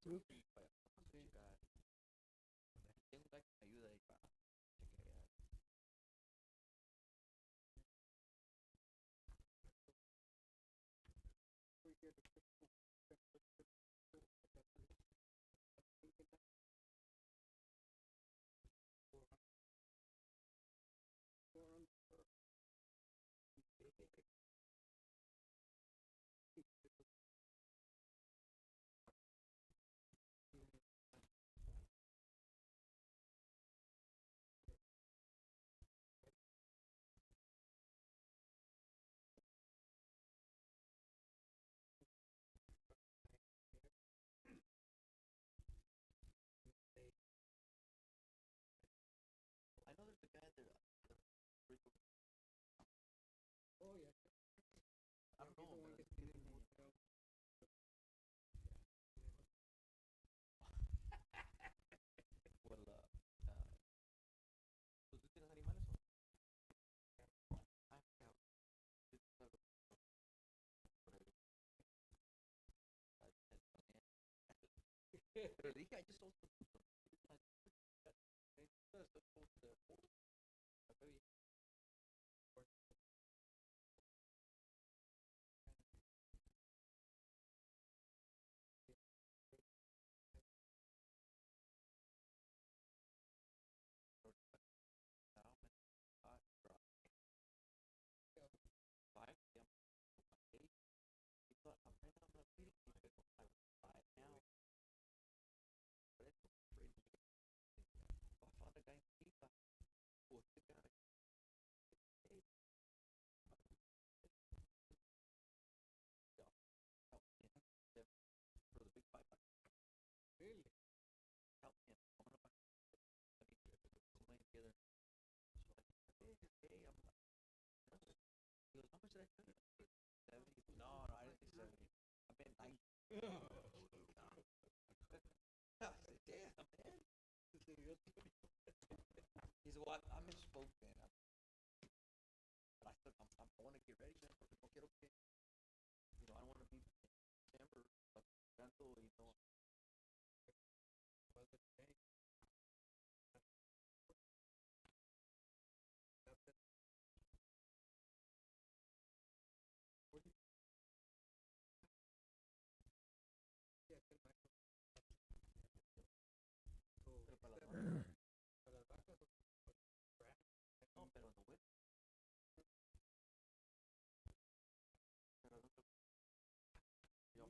Groups. checar. Tengo un guy que me ayuda ahí para chequear. I know there's a guy there. Oh, yeah. I don't know, but it's well, ¿tú tienes animales o? Ah, yeah. Pero le dije, I just sold some. Really? Help me. I'm gonna buy together. So like, hey, I'm like, he goes, how much did I tell you? 70? No, I didn't say 70. I meant 90. I said, damn, man. He said, well, I misspoke, man. But I said, I want to get ready, man. Okay. You know, I don't want to be in December, but tanto, you know. Was it paying? Yeah, Pero para las vacas o no, pero no, güey. Pero no, yo,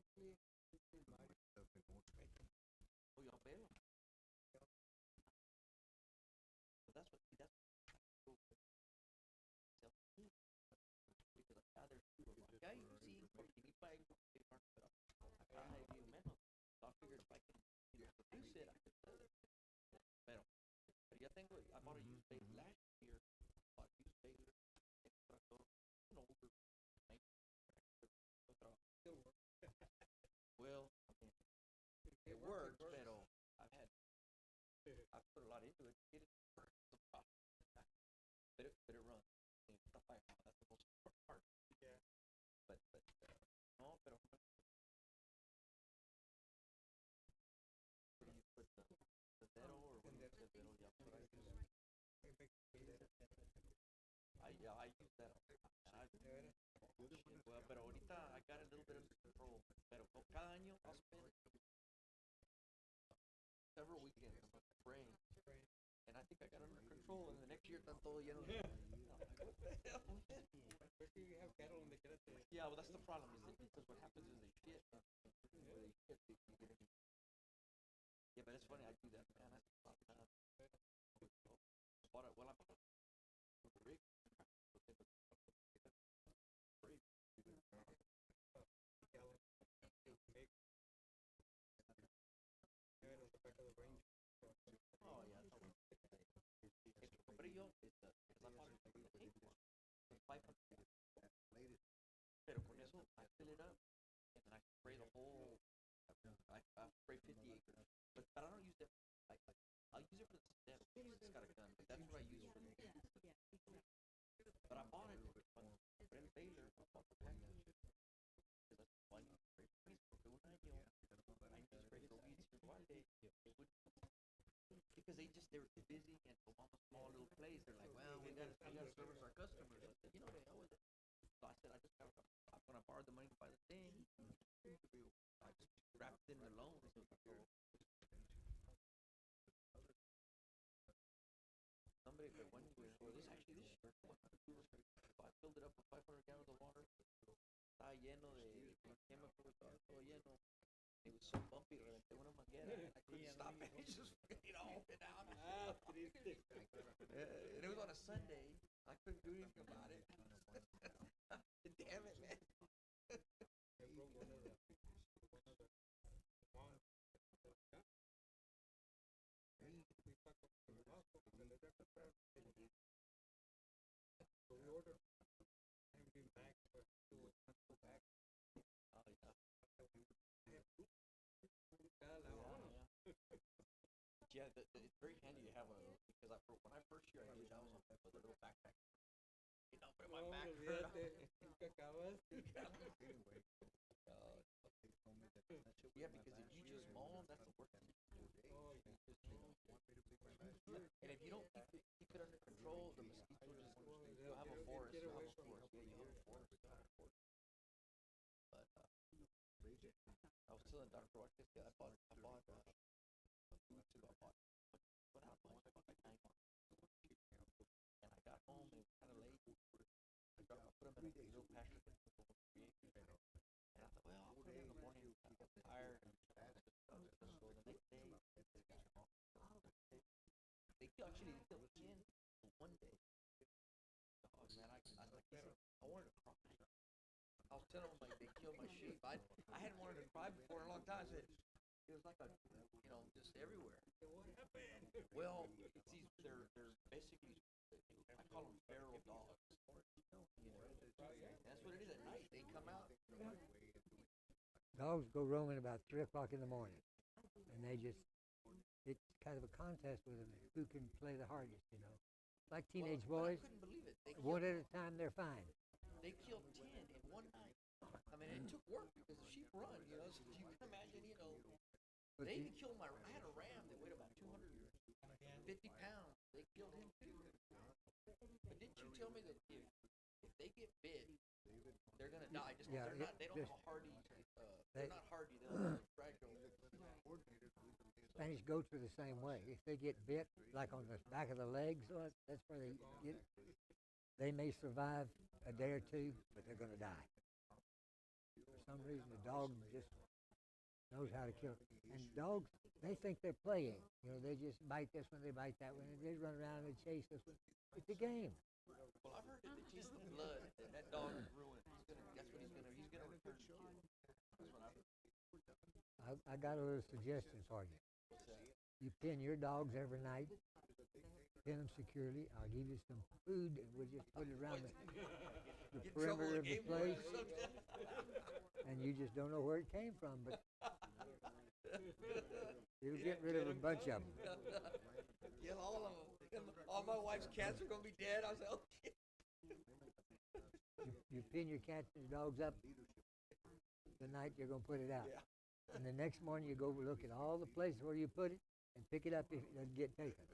oh, yo veo. But that's what, see, that's cool. Because acá there's two of them. Acá you see, porque ni para ellos, pero acá hay bien menos. So I figured if I can, you know, produce it, I could sell it. Pero ya tengo, I bought a used baler last year. Bought a used baler, tractor, an older, still work. well, I mean, it works, pero I've put a lot into it. Get it, it's a problem. But it runs. And stuff like that. That's the most important part. Yeah. But no, pero you put the zero or what is the zero? Yeah, what I use. I use that. Well, pero ahorita I got a little bit of control. Pero cada año I'll spend several weekends praying. And I think I got it under control. And the next year, están todo lleno de. Like, what the hell, man? Especially you have cattle and they get it. Yeah, well, that's the problem. Is that because what happens is they shit. They shit. Yeah, but it's funny. I do that, man. I bought it. Well, I bought a rig. Oh yeah. But yo, it's I bought it for 500. Pero con eso, I fill it up and then I spray the whole. I spray 50 acres, but I don't use it. I'll use it for the stem. It's got a gun, but that's what I use for the. But I bought it when Brent Baylor bought the package because that's why you spray. Porque un año I just sprayed the weeds they were too busy, and so on a small little place, they're like, well, we gotta service our customers. I said, they always. So I said, I'm gonna borrow the money to buy the thing. I just wrapped it in the loan. So somebody, but one year, well, this year, I filled it up with 500 gallons of water. Estaba lleno de chemicals, todo lleno. It was so bumpy, I went on my get it. I couldn't stop it. It just all went out. And it was on a Sunday. I couldn't do anything about it. Damn it, man. Yeah, it's very handy to have a, because when I first year I did, I was on with a little backpack. But my back hurt. Yeah, because if you just mow them, that's the worst thing you can do. And if you don't keep it under control, the mosquitoes just, you'll have a forest. Yeah, you have a forest. But I was telling Dr. Ortiz, I bought 2 weeks ago, went out and bought like 9 months. And I got home and it was kind of late. I put them in a little pasture. And I thought, well, I'll put them in the morning. I got tired. So the next day, they actually killed 10 in one day. Oh man, I wanted to cry. I was telling them like they killed my sheep. I hadn't wanted to cry before in a long time. I said it was like just everywhere. Well, they're basically, I call them feral dogs. That's what it is at night. They come out. Dogs go roaming about 3 o'clock in the morning, and it's kind of a contest with them, who can play the hardest, Like teenage boys, I couldn't believe it. one at a time, they're fine. They killed 10 in one night. I mean, it took work because the sheep run, so you can imagine, they even killed I had a ram that weighed about 250 pounds. They killed him too. But didn't you tell me that if they get bit, they're going to die? They don't have a hardy, they're not hardy, they're fragile. Spanish goats are the same way. If they get bit, like on the back of the legs, that's where they get. They may survive a day or two, but they're going to die. For some reason, the dog just knows how to kill. And dogs, they think they're playing. They just bite this one, they bite that one, and they run around and chase this one. It's a game. Well, I've heard that they chase the blood, and that dog is ruined. That's what he's gonna return to kill. That's what I've heard. I got a little suggestion for you. You pin your dogs every night. Pin them securely. I'll give you some food, and we'll just put it around the perimeter of the place. And you just don't know where it came from, but it'll get rid of a bunch of them. Kill all of them. All my wife's cats are going to be dead. I was like, okay. You pin your cats and dogs up the night you're going to put it out. Yeah. And the next morning you go look at all the places where you put it and pick it up if it doesn't get taken.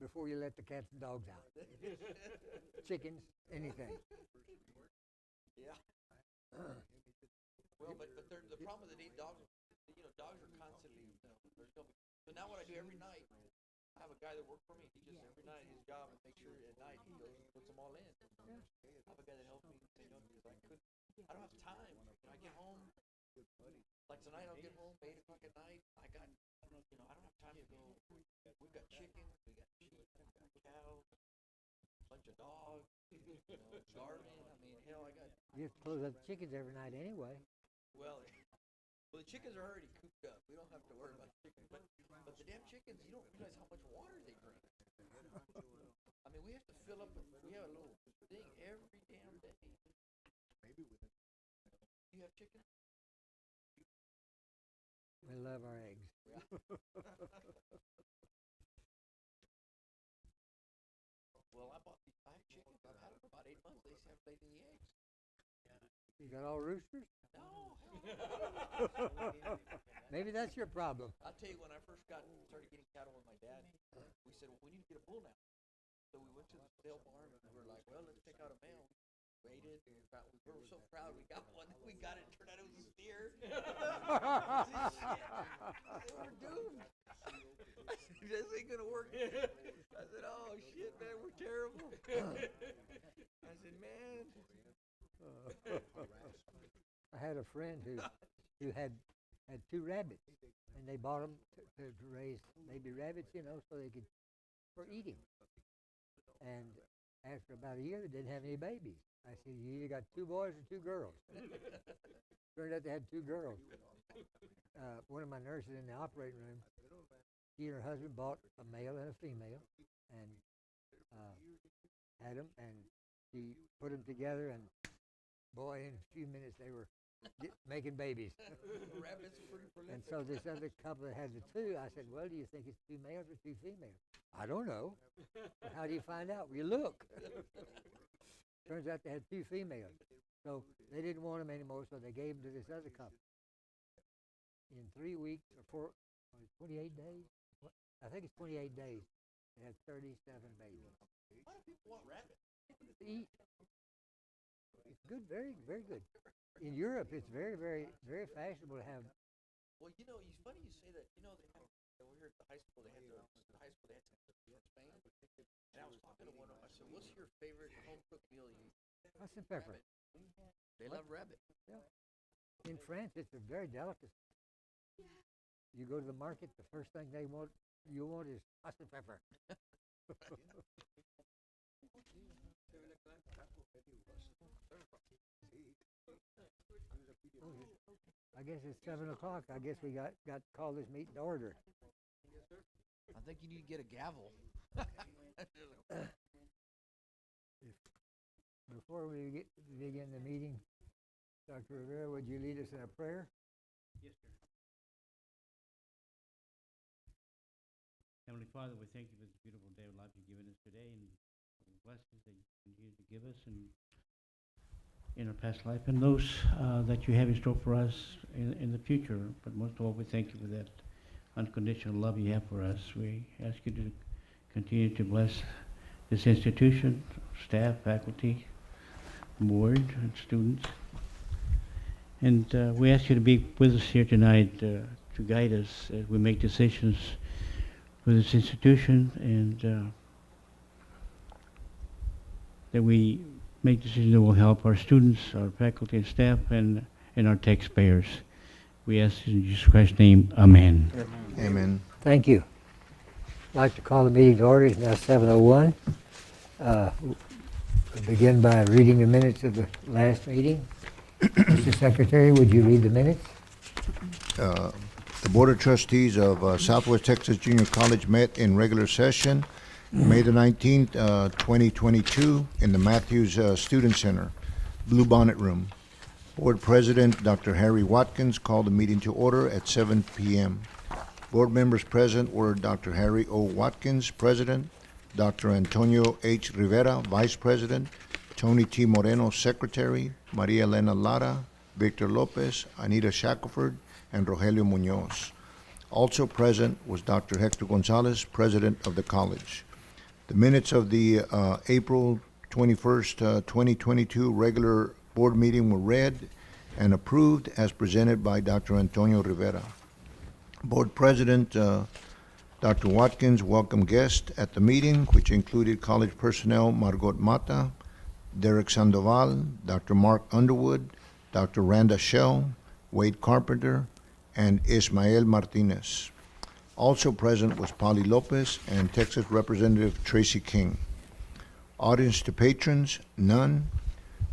Before you let the cats and dogs out. Chickens, anything. Yeah. Well, but the problem with the dogs, dogs are constantly, so now what I do every night, I have a guy that works for me. He just every night his job is make sure at night he goes and puts them all in. I have a guy that helps me, because I don't have time. I get home, like tonight I'll get home 8 o'clock at night. I don't have time to go. We've got chickens, we got sheep, we got cows, a bunch of dogs, garden. I mean, hell, I got. You have to close up chickens every night anyway. Well, the chickens are already cooped up. We don't have to worry about the chickens. But the damn chickens, you don't realize how much water they drink. I mean, we have to fill up. We have a little thing every damn day. You have chickens? We love our eggs. Yeah. Well, I have chickens. I've had them for about 8 months. They haven't laid any eggs. You got all roosters? No. Maybe that's your problem. I'll tell you, when I first started getting cattle with my dad, we said, well, we need to get a bull now. So we went to the sale barn and we were like, well, let's pick out a male. We waited and we were so proud we got one. We got it. Turned out it was a steer. They were doomed. I said, this ain't gonna work. I said, oh shit, man, we're terrible. I said, man. I had a friend who had two rabbits, and they bought them to raise baby rabbits, you know, so they could for eating. And after about a year, they didn't have any babies. I said, you either got 2 boys or 2 girls. Turned out they had 2 girls. One of my nurses in the operating room, she and her husband bought a male and a female, and had them, and she put them together, and boy, in a few minutes they were making babies. Rabbits are pretty prolific. And so this other couple that had the 2, I said, well, do you think it's 2 males or 2 females? I don't know. Well, how do you find out? Well, you look. Turns out they had 2 females. So they didn't want them anymore, so they gave them to this other couple. In 3 weeks or 28 days? I think it's 28 days. They had 37 babies. Why do people want rabbits? To eat. It's good, very, very good. In Europe, it's very, very, very fashionable to have. Well, you know, it's funny you say that. You know, they have, over here at the high school, they had some in Spain. And I was talking to one of them. I said, what's your favorite home cooked meal you eat? Rice and pepper. They love rabbit. Yeah. In France, it's a very delicacy. You go to the market, the first thing you want is rice and pepper. I guess it's 7 o'clock. I guess we got to call this meeting to order. I think you need to get a gavel. Before we begin the meeting, Dr. Rivera, would you lead us in a prayer? Yes, sir. Heavenly Father, we thank you for this beautiful day of life you've given us today and the blessings that you continue to give us and in our past life and those that you have in store for us in the future. But most of all, we thank you for that unconditional love you have for us. We ask you to continue to bless this institution, staff, faculty, board, and students. And we ask you to be with us here tonight to guide us as we make decisions for this institution, and that we make decisions that will help our students, our faculty and staff, and our taxpayers. We ask in Jesus Christ's name, amen. Amen. Thank you. I'd like to call the meeting to order. It's now 7:01. We'll begin by reading the minutes of the last meeting. Mr. Secretary, would you read the minutes? The Board of Trustees of Southwest Texas Junior College met in regular session May the 19th, 2022 in the Matthews Student Center, Blue Bonnet Room. Board President Dr. Harry Watkins called the meeting to order at 7 p.m. Board members present were Dr. Harry O. Watkins, President, Dr. Antonio H. Rivera, Vice President, Tony T. Moreno, Secretary, Maria Elena Lara, Victor Lopez, Anita Shackelford, and Rogelio Munoz. Also present was Dr. Hector Gonzalez, President of the college. The minutes of the April 21st, 2022 regular board meeting were read and approved as presented by Dr. Antonio Rivera. Board President Dr. Watkins welcomed guests at the meeting, which included college personnel Margot Mata, Derek Sandoval, Dr. Mark Underwood, Dr. Randa Shell, Wade Carpenter, and Ismael Martinez. Also present was Polly Lopez and Texas Representative Tracy King. Audience to patrons, none.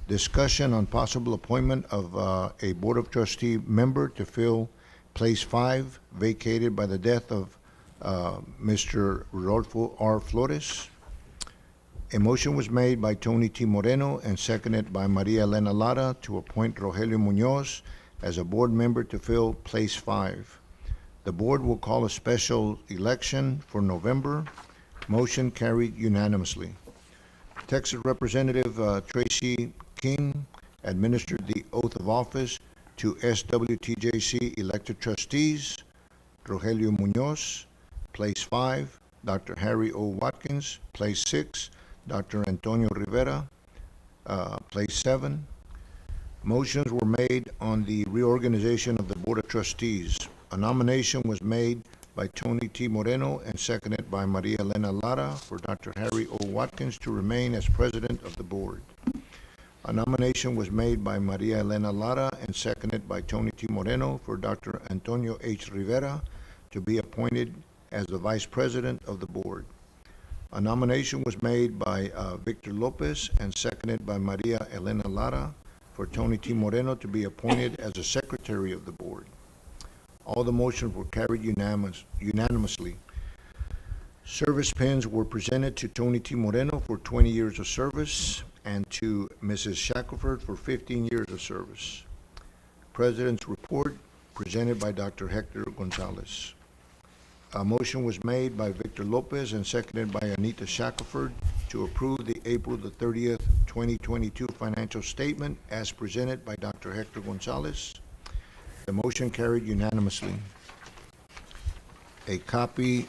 Discussion on possible appointment of a Board of Trustee member to fill place 5 vacated by the death of Mr. Rodolfo R. Flores. A motion was made by Tony T. Moreno and seconded by Maria Elena Lara to appoint Rogelio Munoz as a board member to fill place 5. The board will call a special election for November. Motion carried unanimously. Texas Representative Tracy King administered the oath of office to SWTJC elected trustees, Rogelio Munoz. Place 5, Dr. Harry O. Watkins. Place 6, Dr. Antonio Rivera. Place 7. Motions were made on the reorganization of the Board of Trustees. A nomination was made by Tony T. Moreno and seconded by Maria Elena Lara for Dr. Harry O. Watkins to remain as president of the board. A nomination was made by Maria Elena Lara and seconded by Tony T. Moreno for Dr. Antonio H. Rivera to be appointed as the vice president of the board. A nomination was made by Victor Lopez and seconded by Maria Elena Lara for Tony T. Moreno to be appointed as the secretary of the board. All the motions were carried unanimously. Service pins were presented to Tony T. Moreno for 20 years of service and to Mrs. Shackelford for 15 years of service. President's report presented by Dr. Hector Gonzalez. A motion was made by Victor Lopez and seconded by Anita Shackelford to approve the April the 30th, 2022 financial statement as presented by Dr. Hector Gonzalez. The motion carried unanimously. A copy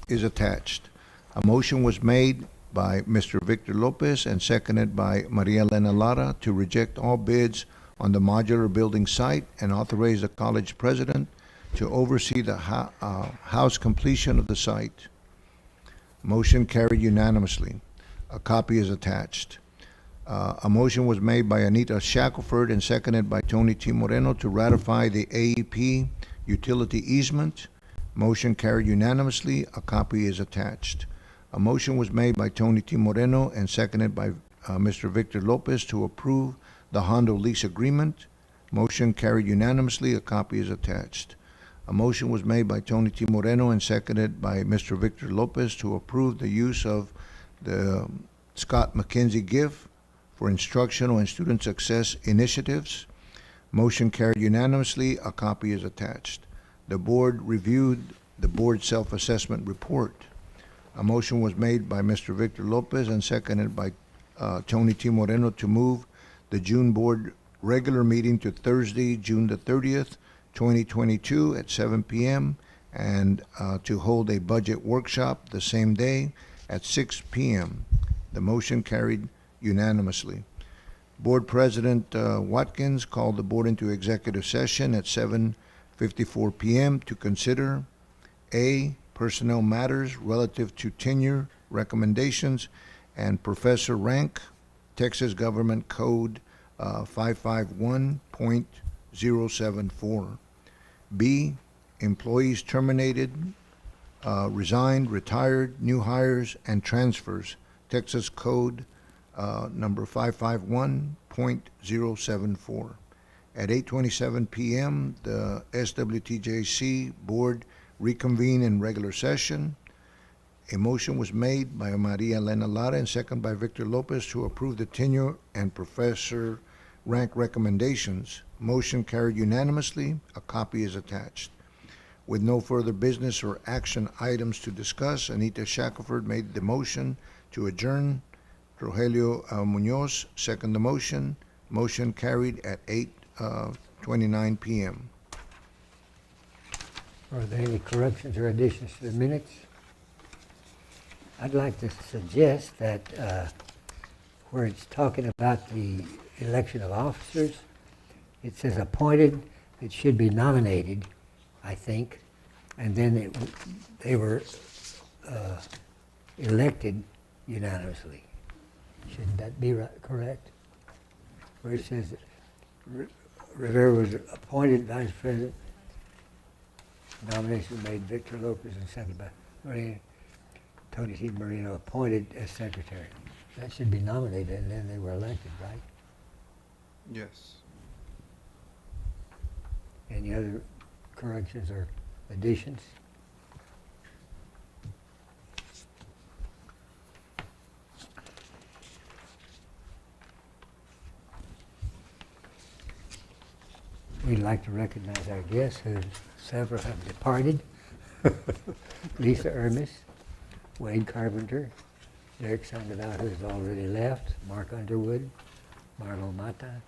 is attached. A motion was made by Mr. Victor Lopez and seconded by Maria Elena Lara to reject all bids on the modular building site and authorize the college president to oversee the house completion of the site. Motion carried unanimously. A copy is attached. A motion was made by Anita Shackelford and seconded by Tony T. Moreno to ratify the AEP utility easement. Motion carried unanimously. A copy is attached. A motion was made by Tony T. Moreno and seconded by Mr. Victor Lopez to approve the Hondo lease agreement. Motion carried unanimously. A copy is attached. A motion was made by Tony T. Moreno and seconded by Mr. Victor Lopez to approve the use of the Scott McKenzie gift for instructional and student success initiatives. Motion carried unanimously. A copy is attached. The board reviewed the board self-assessment report. A motion was made by Mr. Victor Lopez and seconded by Tony T. Moreno to move the June board regular meeting to Thursday, June the 30th, 2022 at 7 p.m. and to hold a budget workshop the same day at 6 p.m. The motion carried unanimously. Board President Watkins called the board into executive session at 7:54 p.m. to consider A, personnel matters relative to tenure recommendations and professor rank, Texas Government Code 551.074. B, employees terminated, resigned, retired, new hires, and transfers, Texas Code number 551.074. At 8:27 p.m., the SWTJC board reconvened in regular session. A motion was made by Maria Elena Lara and second by Victor Lopez to approve the tenure and professor rank recommendations. Motion carried unanimously. A copy is attached. With no further business or action items to discuss, Anita Shackelford made the motion to adjourn. Rogelio Munoz seconded the motion. Motion carried at 8:29 p.m. Are there any corrections or additions to the minutes? I'd like to suggest that where it's talking about the election of officers, it says appointed, it should be nominated, I think, and then they were elected unanimously. Shouldn't that be correct? Where it says Rivera was appointed vice president, nomination made Victor Lopez and seconded by Maria, Tony T. Moreno appointed as secretary. That should be nominated and then they were elected, right? Yes. Any other corrections or additions? We'd like to recognize our guests, who several have departed. Lisa Ermis, Wade Carpenter, Derek Sandoval, who has already left, Mark Underwood, Marlo Mata,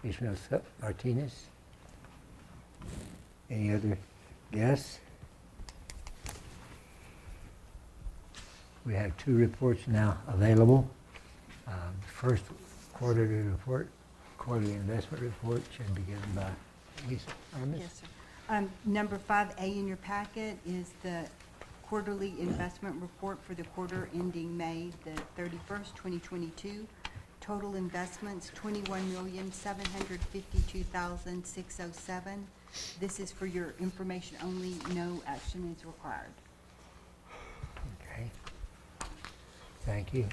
Ishmael Martinez. Any other guests? We have 2 reports now available. First quarterly report, quarterly investment report should be given by Lisa Armis. Yes, sir. Number 5A in your packet is the quarterly investment report for the quarter ending May the 31st, 2022. Total investments, $21,752,607. This is for your information only. No action is required. Okay. Thank you.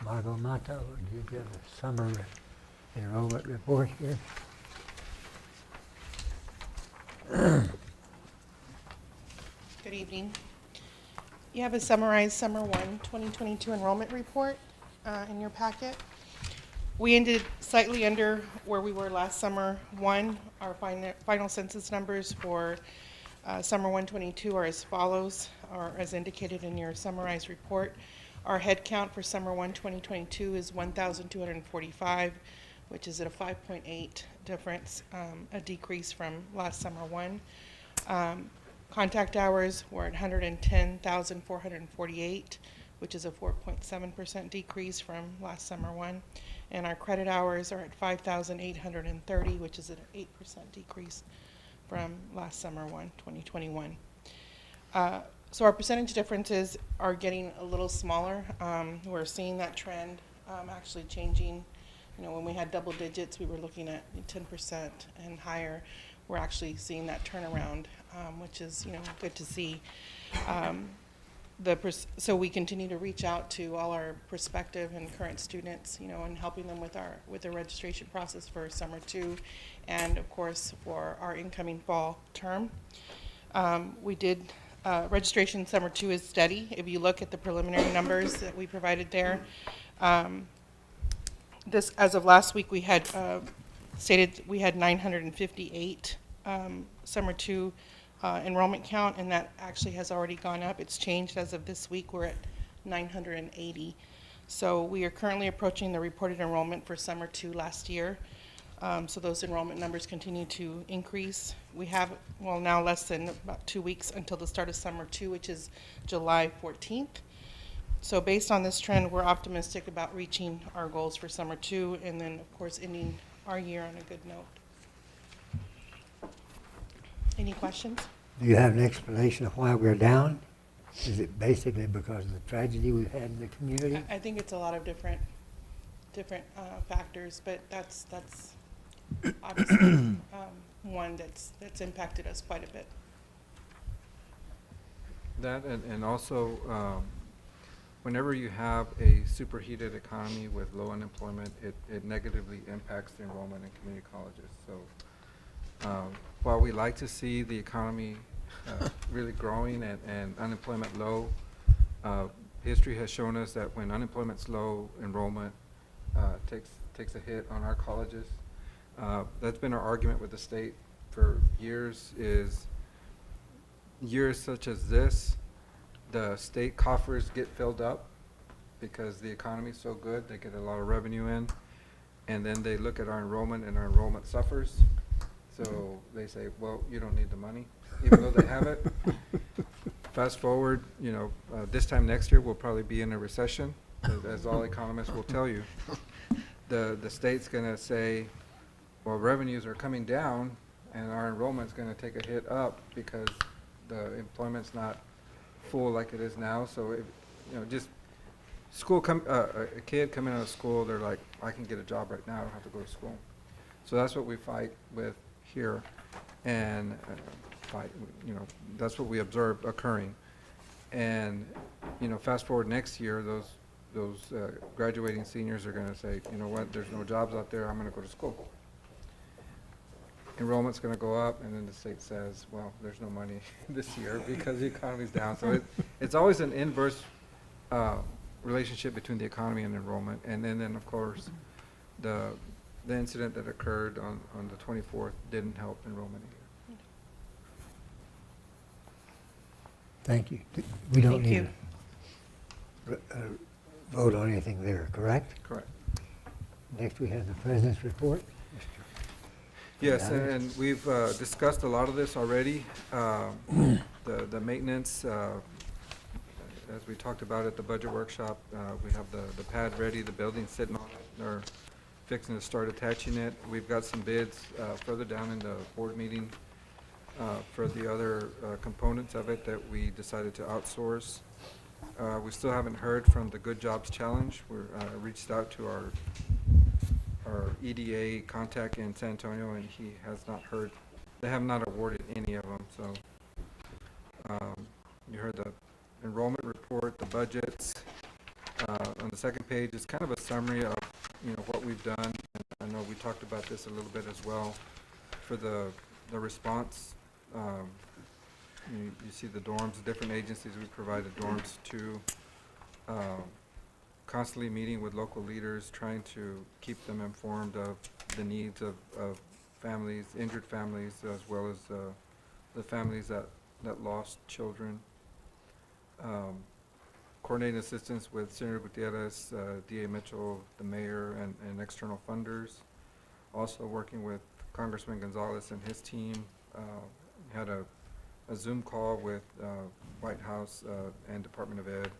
Margot Mato, would you give a summer enrollment report here? Good evening. You have a summarized Summer 1 2022 enrollment report in your packet. We ended slightly under where we were last Summer 1. Our final census numbers for Summer 122 are as follows, or as indicated in your summarized report. Our head count for Summer 1 2022 is 1,245, which is at a 5.8 difference, a decrease from last Summer 1. Contact hours were at 110,448, which is a 4.7% decrease from last Summer 1. And our credit hours are at 5,830, which is an 8% decrease from last Summer 1, 2021. So our percentage differences are getting a little smaller. We're seeing that trend actually changing. You know, when we had double digits, we were looking at 10% and higher. We're actually seeing that turnaround, which is, you know, good to see. So we continue to reach out to all our prospective and current students, you know, and helping them with the registration process for Summer 2, and of course for our incoming fall term. Registration Summer 2 is steady. If you look at the preliminary numbers that we provided there, this, as of last week, we had stated we had 958 Summer 2 enrollment count, and that actually has already gone up. It's changed as of this week. We're at 980. So we are currently approaching the reported enrollment for Summer 2 last year. So those enrollment numbers continue to increase. We have, well, now less than about 2 weeks until the start of Summer 2, which is July 14th. So based on this trend, we're optimistic about reaching our goals for Summer 2, and then, of course, ending our year on a good note. Any questions? Do you have an explanation of why we're down? Is it basically because of the tragedy we've had in the community? I think it's a lot of different factors, but that's obviously one that's impacted us quite a bit. That and also whenever you have a superheated economy with low unemployment, it negatively impacts the enrollment in community colleges. So while we like to see the economy really growing and unemployment low, history has shown us that when unemployment's low, enrollment takes a hit on our colleges. That's been our argument with the state for years, is years such as this, the state coffers get filled up because the economy is so good, they get a lot of revenue in, and then they look at our enrollment and our enrollment suffers. So they say, well, you don't need the money, even though they have it. Fast forward, you know, this time next year we'll probably be in a recession, as all economists will tell you. The state's going to say, well, revenues are coming down and our enrollment's going to take a hit up because the employment's not full like it is now. So, if, you know, just a kid coming out of school, they're like, I can get a job right now, I don't have to go to school. So that's what we fight with here, and you know, that's what we observe occurring. And, you know, fast forward next year, those graduating seniors are going to say, you know what, there's no jobs out there, I'm going to go to school. Enrollment's going to go up, and then the state says, well, there's no money this year because the economy's down. So it's always an inverse relationship between the economy and enrollment. And then of course, the incident that occurred on the 24th didn't help enrollment either. Thank you. We don't Thank need you. to vote on anything there, correct? Correct. Next we have the President's report. Mr. Yes, and we've discussed a lot of this already. The maintenance, as we talked about at the budget workshop, we have the pad ready, the building's sitting on it, they're fixing to start attaching it. We've got some bids further down in the board meeting for the other components of it that we decided to outsource. We still haven't heard from the Good Jobs Challenge. We're reached out to our EDA contact in San Antonio, and he has not heard. They have not awarded any of them. So you heard the enrollment report, the budgets. On the second page is kind of a summary of what we've done. And I know we talked about this a little bit as well for the response. You see the dorms, the different agencies we provided dorms to, constantly meeting with local leaders, trying to keep them informed of the needs of families, injured families, as well as the families that lost children. Coordinating assistance with Senator Gutierrez, DA Mitchell, the mayor, and external funders. Also working with Congressman Gonzalez and his team. Had a Zoom call with White House and Department of Ed.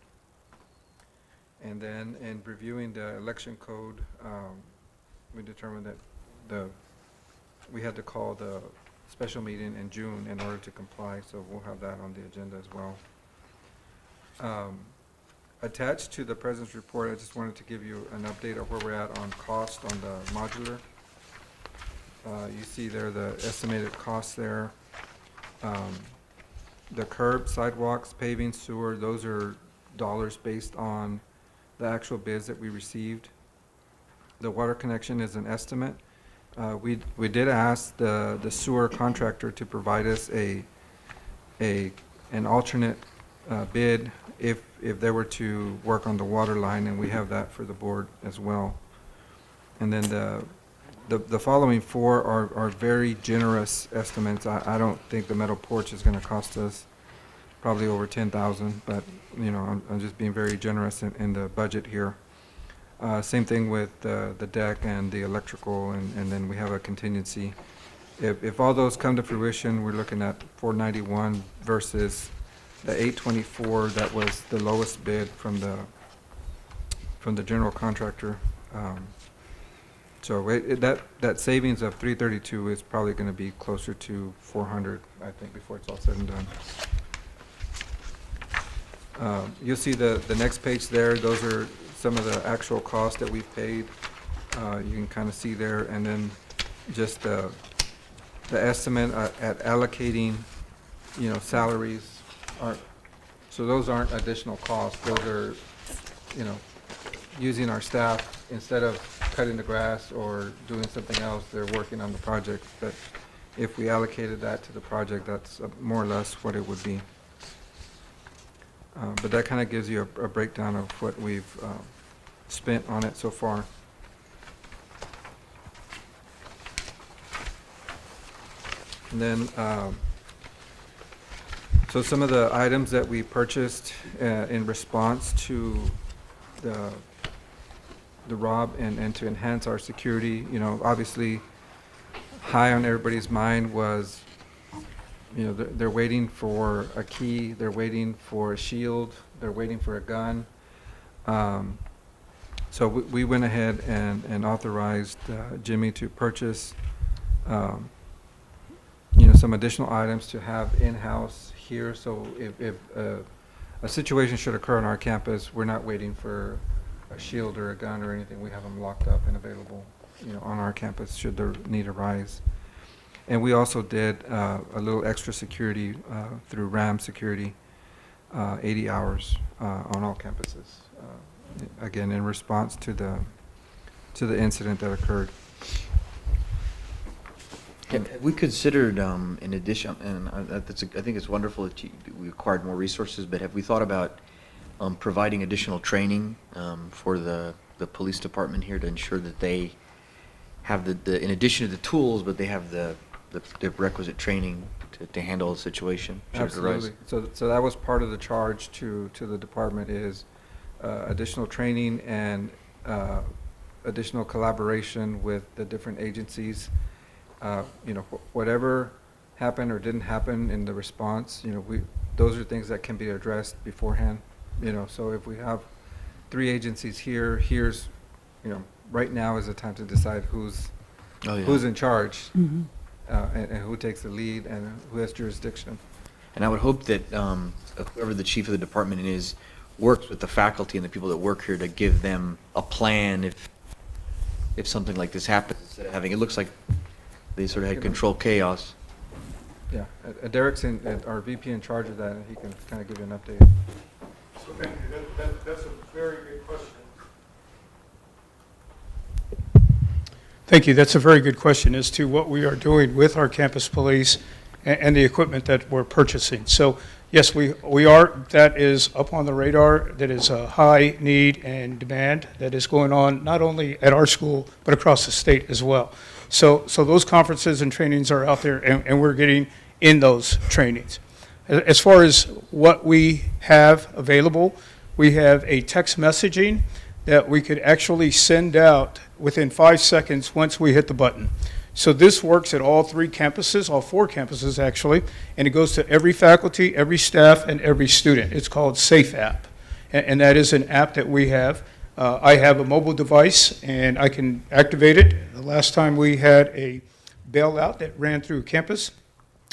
And then in reviewing the election code, we determined that we had to call the special meeting in June in order to comply, so we'll have that on the agenda as well. Attached to the President's report, I just wanted to give you an update of where we're at on cost on the modular. You see there the estimated costs there. The curb, sidewalks, paving, sewer, those are dollars based on the actual bids that we received. The water connection is an estimate. We did ask the sewer contractor to provide us an alternate bid if they were to work on the water line, and we have that for the board as well. And then the following four are very generous estimates. I don't think the metal porch is going to cost us probably over $10,000, but I'm just being very generous in the budget here. Same thing with the deck and the electrical, and then we have a contingency. If all those come to fruition, we're looking at $491 versus the $824 that was the lowest bid from the general contractor. So that savings of $332 is probably going to be closer to $400, I think, before it's all said and done. You'll see the next page there. Those are some of the actual costs that we've paid. You can kind of see there, and then just the estimate at allocating, salaries. So those aren't additional costs. Those are, using our staff instead of cutting the grass or doing something else. They're working on the project. But if we allocated that to the project, that's more or less what it would be. But that kind of gives you a breakdown of what we've spent on it so far. And then, so some of the items that we purchased in response to the ROB and to enhance our security, obviously high on everybody's mind was, they're waiting for a key, they're waiting for a shield, they're waiting for a gun. So we went ahead and authorized Jimmy to purchase some additional items to have in-house here. So if a situation should occur on our campus, we're not waiting for a shield or a gun or anything. We have them locked up and available, on our campus should the need arise. And we also did a little extra security through RAM security, 80 hours on all campuses. Again, in response to the incident that occurred. Have we considered, in addition, and I think it's wonderful that we acquired more resources, but have we thought about providing additional training for the police department here to ensure that they have the in addition to the tools, but they have the requisite training to handle the situation? Absolutely. So that was part of the charge to the department is additional training and additional collaboration with the different agencies. whatever happened or didn't happen in the response, those are things that can be addressed beforehand. So if we have 3 agencies here, right now is the time to decide who's in charge, and who takes the lead and who has jurisdiction. And I would hope that whoever the chief of the department is works with the faculty and the people that work here to give them a plan if something like this happens, instead of having, it looks like they sort of had control chaos. Yeah, Derek's our VP in charge of that, and he can kind of give you an update. So thank you. That's a very good question. Thank you. That's a very good question as to what we are doing with our campus police and the equipment that we're purchasing. So yes, we are, that is up on the radar. That is a high need and demand that is going on not only at our school, but across the state as well. So those conferences and trainings are out there, and we're getting in those trainings. As far as what we have available, we have a text messaging that we could actually send out within 5 seconds once we hit the button. So this works at all 3 campuses, all 4 campuses actually, and it goes to every faculty, every staff, and every student. It's called Safe App, and that is an app that we have. I have a mobile device, and I can activate it. The last time we had a bailout that ran through campus,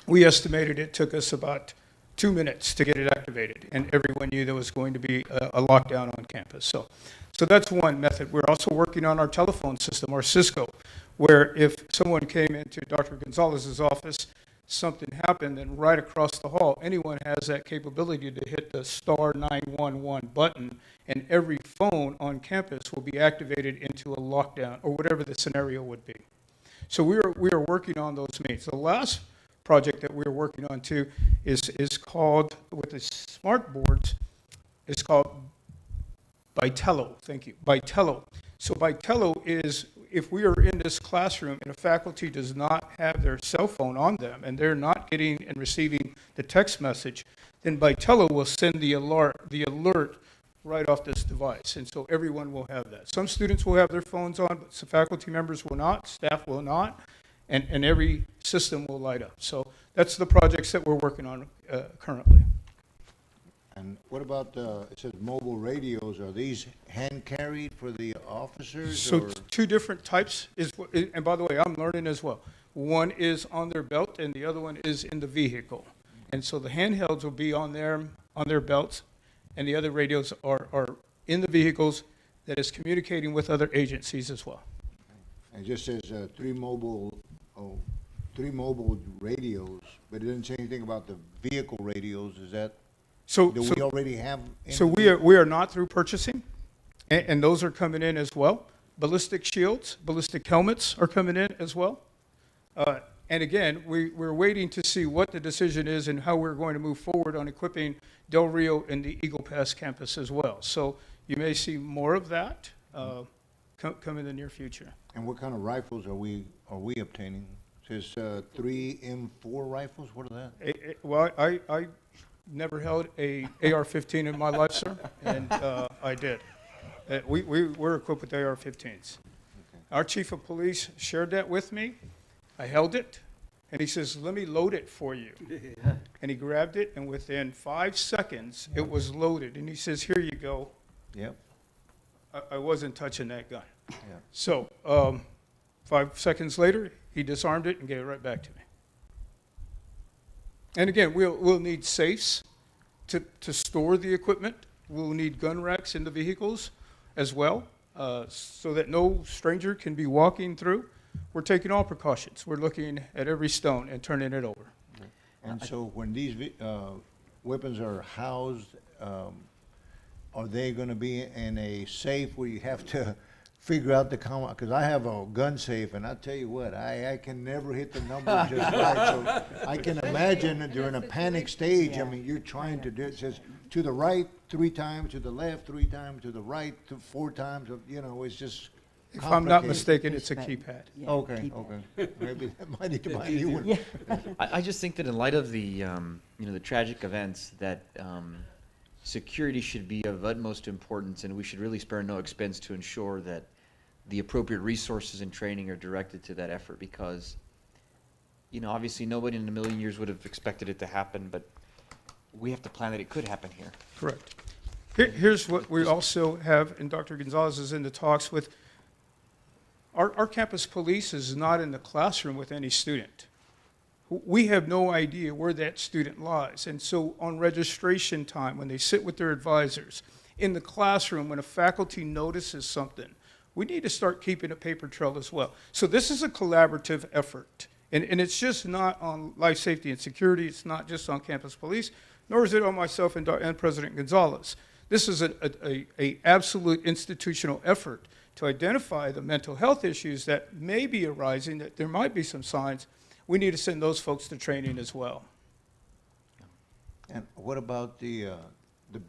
we estimated it took us about 2 minutes to get it activated, and everyone knew there was going to be a lockdown on campus. So that's one method. We're also working on our telephone system, our Cisco, where if someone came into Dr. Gonzalez's office, something happened, then right across the hall, anyone has that capability to hit the star 911 button, and every phone on campus will be activated into a lockdown or whatever the scenario would be. So we are working on those means. The last project that we're working on too is called, with the smart boards, it's called Vitello. Thank you, Vitello. So Vitello is, if we are in this classroom and a faculty does not have their cell phone on them and they're not getting and receiving the text message, then Vitello will send the alert right off this device, and so everyone will have that. Some students will have their phones on, but some faculty members will not, staff will not, and every system will light up. So that's the projects that we're working on currently. And what about, it says mobile radios, are these hand-carried for the officers? So or? 2 different types, and by the way, I'm learning as well. One is on their belt and the other one is in the vehicle. And so the handhelds will be on their belts, and the other radios are in the vehicles that is communicating with other agencies as well. It just says 3 mobile radios, but it didn't say anything about the vehicle radios. Is that? Do we already have? So we are not through purchasing, and those are coming in as well. Ballistic shields, ballistic helmets are coming in as well. And again, we're waiting to see what the decision is and how we're going to move forward on equipping Del Rio and the Eagle Pass campus as well. So you may see more of that come in the near future. And what kind of rifles are we obtaining? It says 3 M4 rifles. What are that? Well, I never held a AR-15 in my life, sir, and I did. We're equipped with AR-15s. Okay. Our chief of police shared that with me. I held it, and he says, "Let me load it for you." And he grabbed it, and within 5 seconds, it was loaded. And he says, "Here you go." Yep. I wasn't touching that gun. Yeah. So 5 seconds later, he disarmed it and gave it right back to me. And again, we'll need safes to store the equipment. We'll need gun racks in the vehicles as well, so that no stranger can be walking through. We're taking all precautions. We're looking at every stone and turning it over. And so when these weapons are housed, are they going to be in a safe where you have to figure out the count? Because I have a gun safe, and I tell you what, I can never hit the number just right. So I can imagine that during a panic stage, I mean, you're trying to do it. It says to the right 3 times, to the left 3 times, to the right 4 times. It's just. If I'm not mistaken, it's a keypad. Yeah, Okay, keypad. okay. Maybe I might need to buy a new one. I just think that in light of the, the tragic events, that security should be of utmost importance, and we should really spare no expense to ensure that the appropriate resources and training are directed to that effort, because you know, obviously nobody in a million years would have expected it to happen, but we have to plan that it could happen here. Correct. Here's what we also have, and Dr. Gonzalez is in the talks with. Our campus police is not in the classroom with any student. We have no idea where that student lies. And so on registration time, when they sit with their advisors, in the classroom, when a faculty notices something, we need to start keeping a paper trail as well. So this is a collaborative effort. And it's just not on life safety and security. It's not just on campus police, nor is it on myself and President Gonzalez. This is a absolute institutional effort to identify the mental health issues that may be arising, that there might be some signs. We need to send those folks to training as well. And what about the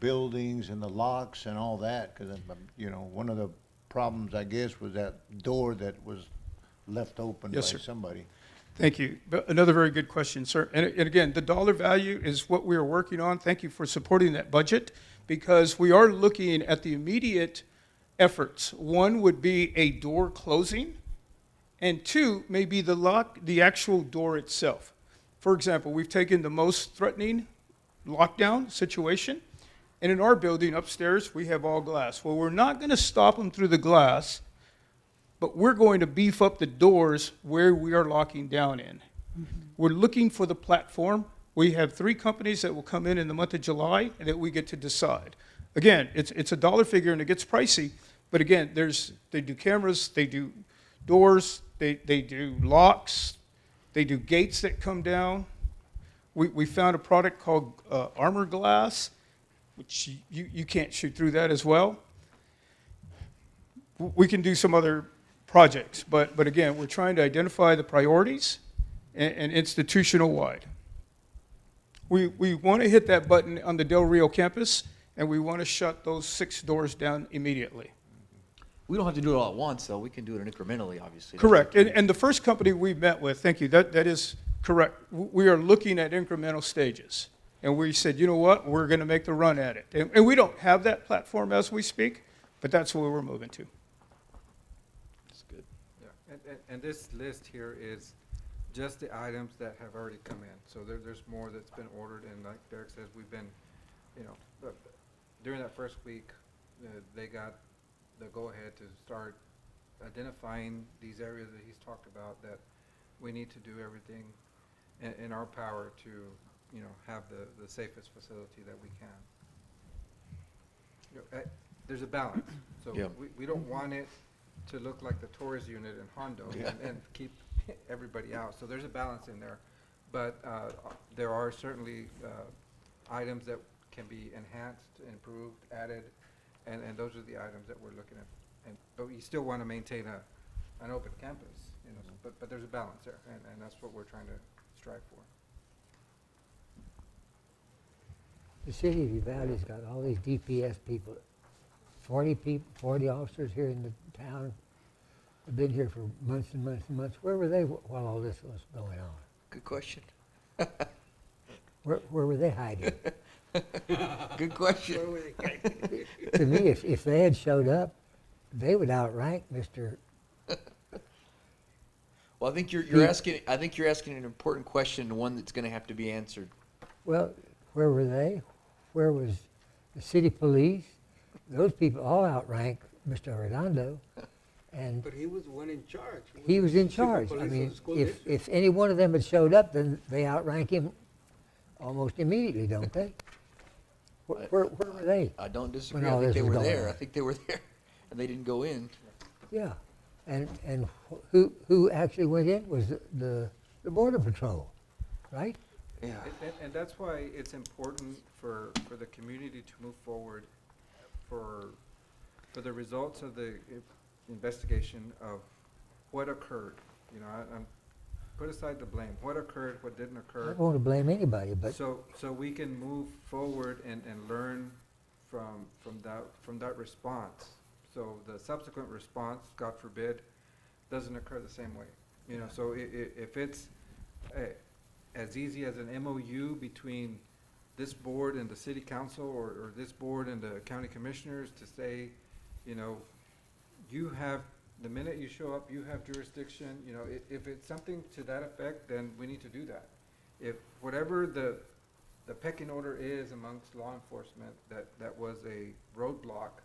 buildings and the locks and all that? Because, you know, one of the problems, I guess, was that door that was left open by Yes, sir. somebody. Thank you. But another very good question, sir. And again, the dollar value is what we are working on. Thank you for supporting that budget, because we are looking at the immediate efforts. One would be a door closing, and two, maybe the actual door itself. For example, we've taken the most threatening lockdown situation, and in our building upstairs, we have all glass. Well, we're not going to stop them through the glass, but we're going to beef up the doors where we are locking down in. We're looking for the platform. We have 3 companies that will come in the month of July, and that we get to decide. Again, it's a dollar figure, and it gets pricey, but again, they do cameras, they do doors, they do locks, they do gates that come down. We found a product called armor glass, which you can't shoot through that as well. We can do some other projects, but again, we're trying to identify the priorities and institutional wide. We want to hit that button on the Del Rio campus, and we want to shut those 6 doors down immediately. We don't have to do it all at once, though. We can do it incrementally, obviously. Correct. And the first company we met with, thank you, that is correct. We are looking at incremental stages. And we said, you know what, we're going to make the run at it. And we don't have that platform as we speak, but that's where we're moving to. That's good. Yeah, and this list here is just the items that have already come in. So there's more that's been ordered, and like Derek says, we've been, you know, during that first week, they got the go-ahead to start identifying these areas that he's talked about, that we need to do everything in our power to, you know, have the safest facility that we can. You know, there's a balance. So Yeah. we don't want it to look like the tourist unit in Hondo and keep everybody out. So there's a balance in there. But there are certainly items that can be enhanced, improved, added, and those are the items that we're looking at. But you still want to maintain an open campus, you know. But there's a balance there, and that's what we're trying to strive for. The city of Uvalde's got all these DPS people, 40 officers here in the town. Have been here for months and months and months. Where were they while all this was going on? Good question. Where were they hiding? Good question. To me, if they had showed up, they would outrank Mr. Well, I think you're asking. I think you're asking an important question, one that's going to have to be answered. Well, where were they? Where was the city police? Those people all outrank Mr. Arredondo. And But he was the one in charge. he was in Chief of charge. I police of mean, the school if district. any one of them had showed up, then they outrank him almost immediately, don't they? Where were they? I don't disagree. When I all think this they was were going there. on. I think they were there, and they didn't go in. Yeah. And who actually went in was the Border Patrol, right? Yeah. And that's why it's important for the community to move forward for the results of the investigation of what occurred. You know, I'm put aside the blame. What occurred, what didn't I occur. don't want to blame anybody, but So we can move forward and learn from that response. So the subsequent response, God forbid, doesn't occur the same way. You know, so if it's as easy as an MOU between this board and the city council, or this board and the county commissioners to say, you know, you have the minute you show up, you have jurisdiction, you know, if it's something to that effect, then we need to do that. If whatever the pecking order is amongst law enforcement, that was a roadblock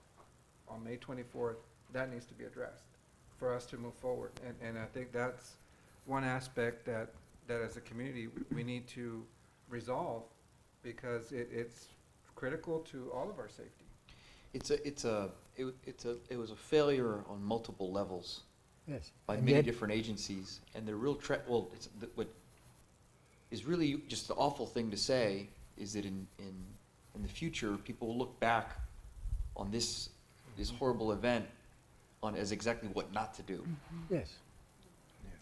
on May 24th, that needs to be addressed for us to move forward. And I think that's one aspect that as a community, we need to resolve, because it's critical to all of our safety. It was a failure on multiple levels Yes. by And many yet- different agencies, and the real what is really just the awful thing to say is that in the future, people will look back on this horrible event as exactly what not to do, Yes.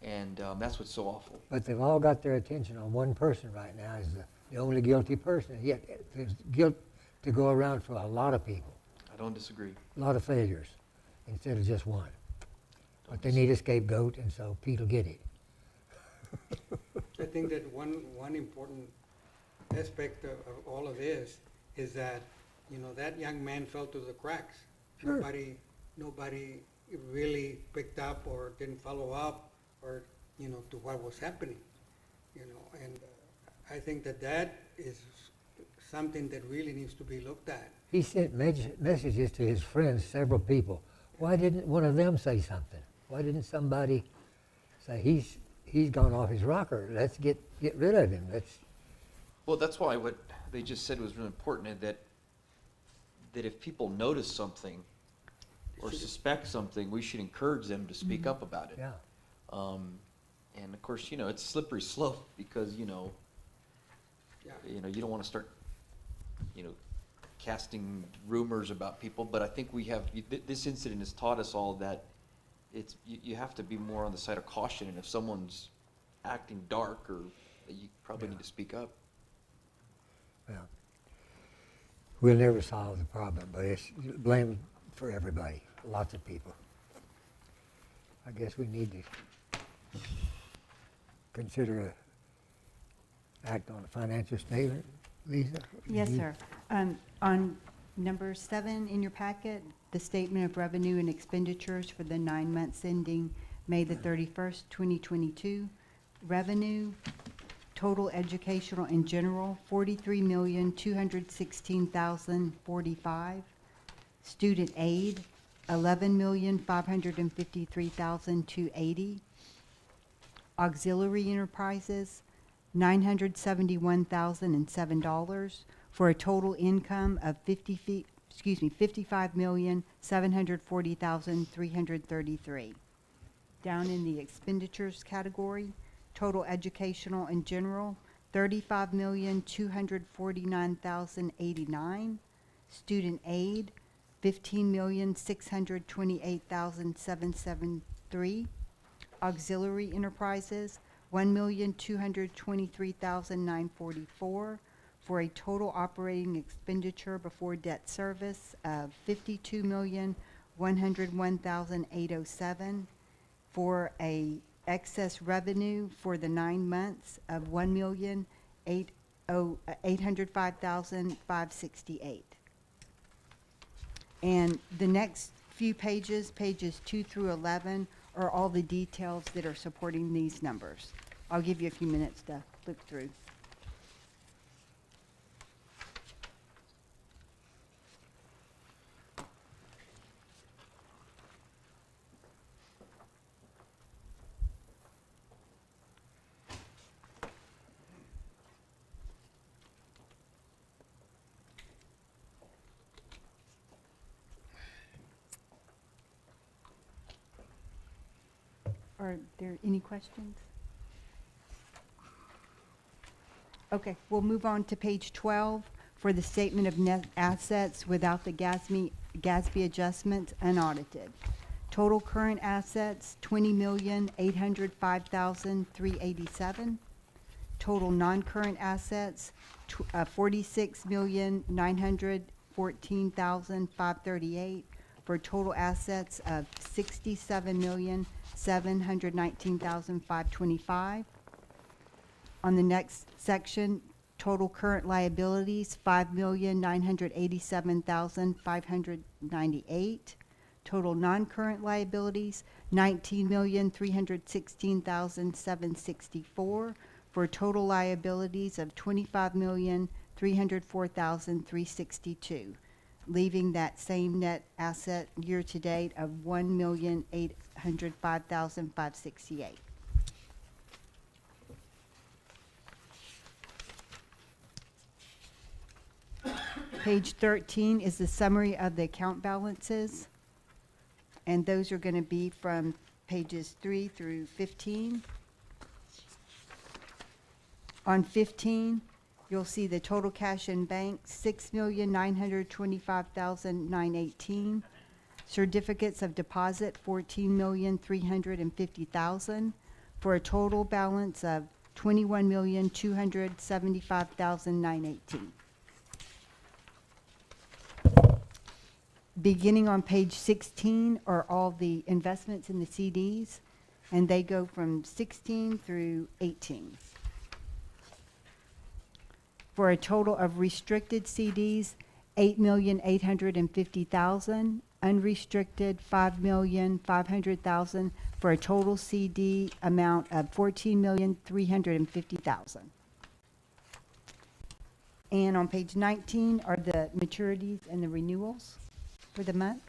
and that's what's so awful. But they've all got their attention on one person right now, is the only guilty person. Yet there's guilt to go around for a lot of people, I don't disagree. a lot of failures, instead of just one. But they need a scapegoat, and so Pete will get it. I think that one important aspect of all of this is that, you know, that young man fell through the cracks. Sure. Nobody really picked up or didn't follow up or, you know, to what was happening, you know, and I think that is something that really needs to be looked at. He sent messages to his friends, several people. Why didn't one of them say something? Why didn't somebody say, he's gone off his rocker, let's get rid of him, Well, that's why what they just said was really important, that if people notice something or suspect something, we should encourage them to speak up about it. yeah. And of course, you know, it's a slippery slope, because, you know, Yeah. you don't want to start, you know, casting rumors about people, but I think this incident has taught us all that you have to be more on the side of caution, and if someone's acting dark, or you probably need to speak up. Well, we'll never solve the problem, but it's blame for everybody, lots of people. I guess we need to consider act on a financial statement. Lisa? Yes, sir. On number 7 in your packet, the statement of revenue and expenditures for the 9 months ending May the 31st, 2022. Revenue, total educational and general, $43,216,045. Student aid, $11,553,280. Auxiliary enterprises, $971,007, for a total income of $55,740,333. Down in the expenditures category, total educational and general, $35,249,089. Student aid, $15,628,773. Auxiliary enterprises, $1,223,944, for a total operating expenditure before debt service of $52,101,807, for a excess revenue for the 9 months of $1,805,568. And the next few pages, pages 2 through 11, are all the details that are supporting these numbers. I'll give you a few minutes to look through. Are there any questions? Okay, we'll move on to page 12 for the statement of net assets without the GASB adjustment, unaudited. Total current assets, $20,805,387. Total non-current assets, $46,914,538, for total assets of $67,719,525. On the next section, total current liabilities, $5,987,598. Total non-current liabilities, $19,316,764, for total liabilities of $25,304,362, leaving that same net asset year-to-date of $1,805,568. Page 13 is the summary of the account balances, and those are going to be from pages 3 through 15. On 15, you'll see the total cash in bank, $6,925,918. Certificates of deposit, $14,350,000, for a total balance of $21,275,918. Beginning on page 16 are all the investments in the CDs, and they go from 16 through 18. For a total of restricted CDs, $8,850,000, unrestricted $5,500,000, for a total CD amount of $14,350,000. And on page 19 are the maturities and the renewals for the month.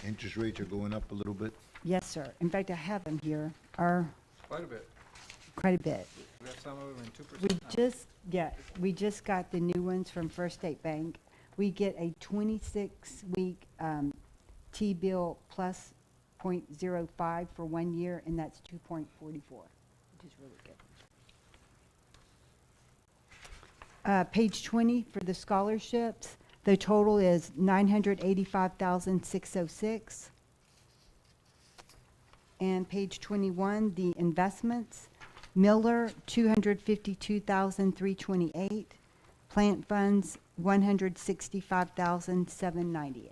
Interest rates are going up a little bit. Yes, sir. In fact, I have them here. Are Quite a bit. quite a bit. We have some of them in 2% We just got the new ones from First State Bank. We get a 26-week T-bill plus 0.05 for 1 year, and that's 2.44, which is really good. Page 20 for the scholarships. The total is $985,606. And page 21, the investments. Miller, $252,328. Plant funds, $165,798.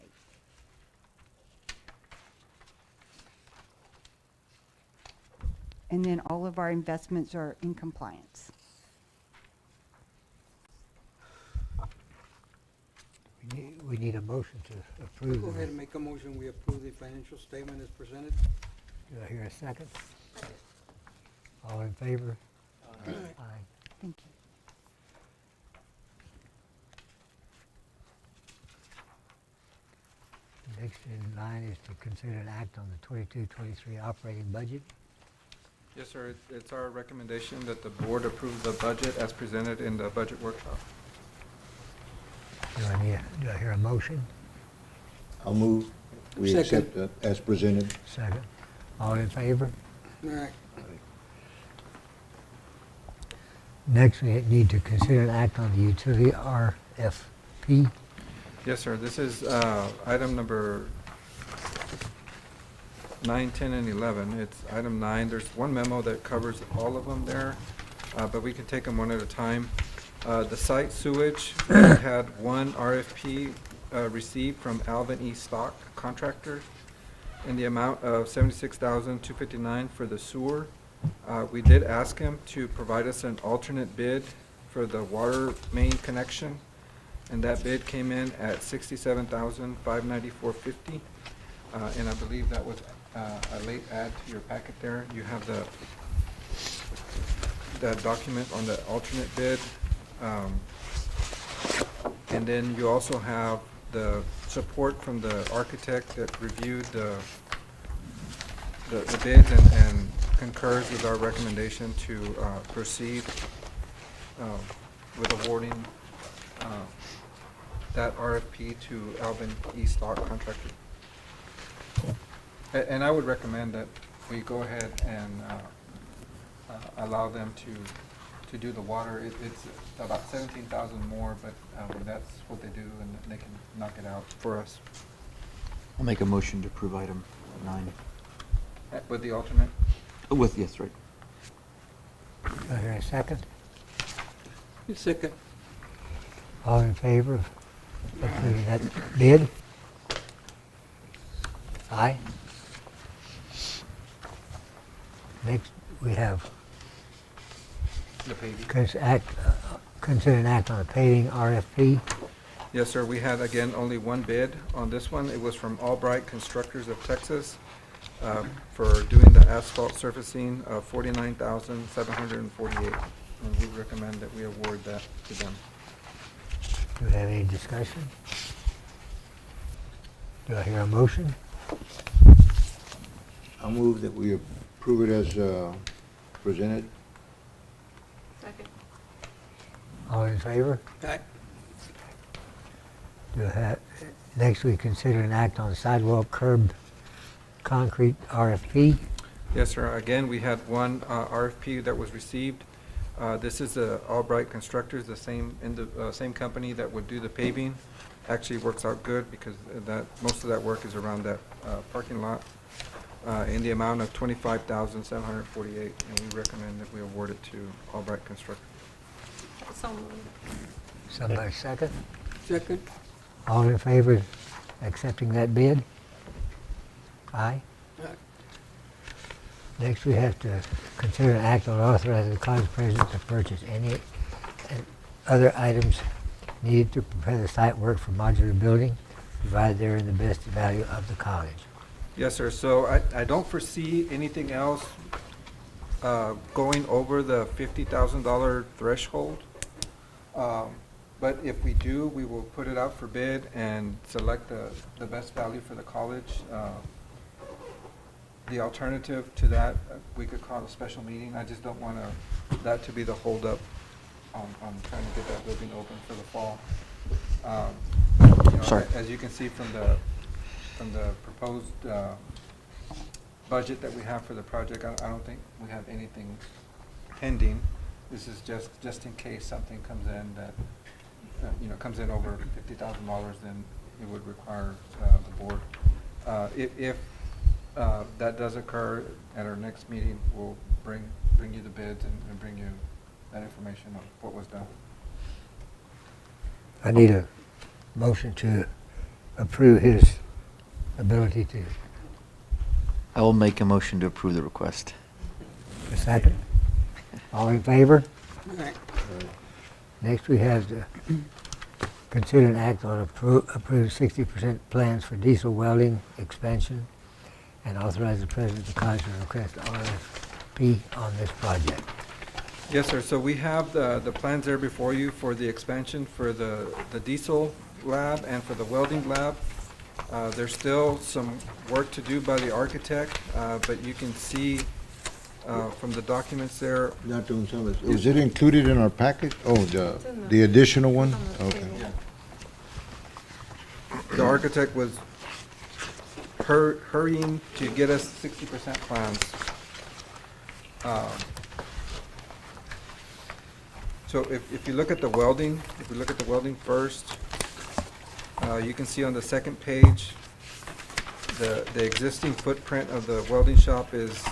And then all of our investments are in compliance. We need a motion to approve. Go ahead and the- make a motion, we approve the financial statement as presented. Do I hear a second? All in favor? Aye. Thank you. Next in line is to consider an act on the 22-23 operating budget. Yes, sir. It's our recommendation that the board approve the budget as presented in the budget workshop. Do I hear a motion? I'll move. We Second. accept as presented. Second. All in favor? All right, Next, we need to consider an act on the utility RFP. Yes, sir. This is item number 9, 10, and 11. It's item 9. There's one memo that covers all of them there, but we can take them one at a time. The site sewage, we had one RFP received from Alvin E. Stock Contractor in the amount of $76,259 for the sewer. We did ask him to provide us an alternate bid for the water main connection, and that bid came in at $67,594.50. And I believe that was a late add to your packet there. You have that document on the alternate bid. And then you also have the support from the architect that reviewed the bids and concurs with our recommendation to proceed with awarding that RFP to Alvin E. Stock Contractor. And I would recommend that we go ahead and allow them to do the water. It's about 17,000 more, but that's what they do, and they can knock it out for us. I'll make a motion to approve item 9. With the alternate? With, yes, right. Do I hear a second? second. All in favor of approving that bid? Aye. Next, we have The paving. consider an act on a paving RFP. Yes, sir. We had, again, only one bid on this one. It was from Albright Constructors of Texas for doing the asphalt surfacing of $49,748. And we recommend that we award that to them. Do we have any discussion? Do I hear a motion? I'll move that we approve it as presented. Second. All in favor? Aye. Do I have, next we consider an act on sidewalk curb concrete RFP. Yes, sir. Again, we had one RFP that was received. This is Albright Constructors, the same company that would do the paving. Actually works out good because most of that work is around that parking lot in the amount of $25,748, and we recommend that we award it to Albright Constructors. So moved. Somebody second? Second. All in favor of accepting that bid? Aye. Aye. Next, we have to consider an act on authorizing the college president to purchase any and other items needed to prepare the site work for modular building, provided they're in the best value of the college. Yes, sir. So I don't foresee anything else going over the $50,000 threshold. But if we do, we will put it out for bid and select the best value for the college. The alternative to that, we could call a special meeting. I just don't want that to be the holdup on trying to get that building open for the fall. Sorry. As you can see from the proposed budget that we have for the project, I don't think we have anything pending. This is just in case something comes in that comes in over $50,000, then it would require the board. If that does occur at our next meeting, we'll bring you the bids and bring you that information on what was done. I need a motion to approve his ability to. I will make a motion to approve the request. A second? All in favor? Aye. Next, we have to consider an act on approve 60% plans for diesel welding expansion and authorize the president of the college to request RFP on this project. Yes, sir. So we have the plans there before you for the expansion for the diesel lab and for the welding lab. There's still some work to do by the architect, but you can see from the documents there. Dr. Gonzalez, was it included in our package? Oh, the additional one? Okay. The architect was hurrying to get us 60% plans. So if you look at the welding, first, you can see on the second page, the existing footprint of the welding shop is